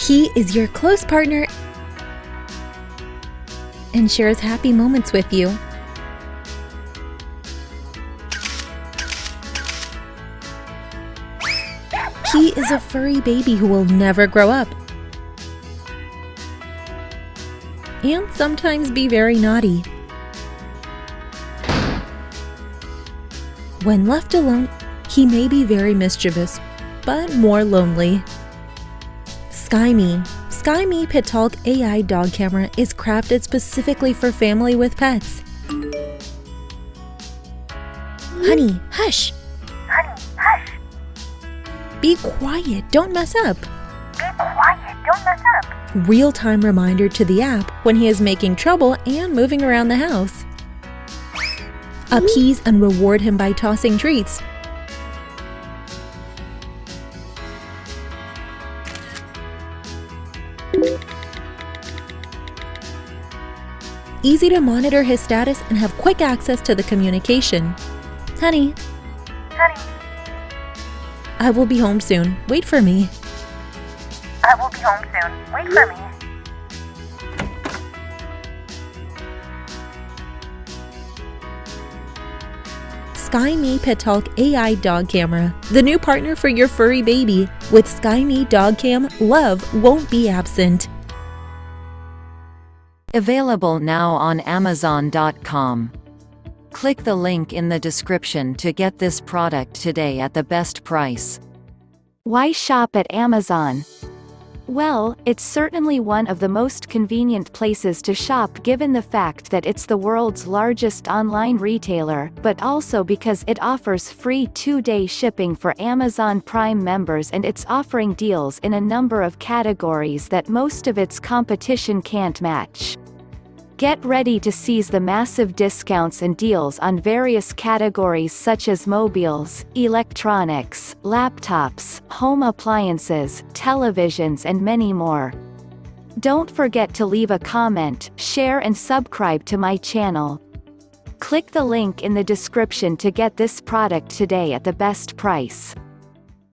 He is your close partner and shares happy moments with you. He is a furry baby who will never grow up and sometimes be very naughty. When left alone, he may be very mischievous, but more lonely. Skymee. Skymee Petalk AI dog camera is crafted specifically for family with pets. Honey, hush! Honey, hush! Be quiet, don't mess up. Be quiet, don't mess up. Real-time reminder to the app when he is making trouble and moving around the house. Appease and reward him by tossing treats. Easy to monitor his status and have quick access to the communication. Honey, Honey, I will be home soon. Wait for me. I will be home soon. Wait for me. Skymee Petalk AI dog camera, the new partner for your furry baby. With Skymee Dog Cam, love won't be absent. Available now on Amazon.com. Click the link in the description to get this product today at the best price. Why shop at Amazon? Well, it's certainly one of the most convenient places to shop given the fact that it's the world's largest online retailer, but also because it offers free 2-day shipping for Amazon Prime members, and it's offering deals in a number of categories that most of its competition can't match. Get ready to seize the massive discounts and deals on various categories such as mobiles, electronics, laptops, home appliances, televisions, and many more. Don't forget to leave a comment, share, and subscribe to my channel. Click the link in the description to get this product today at the best price.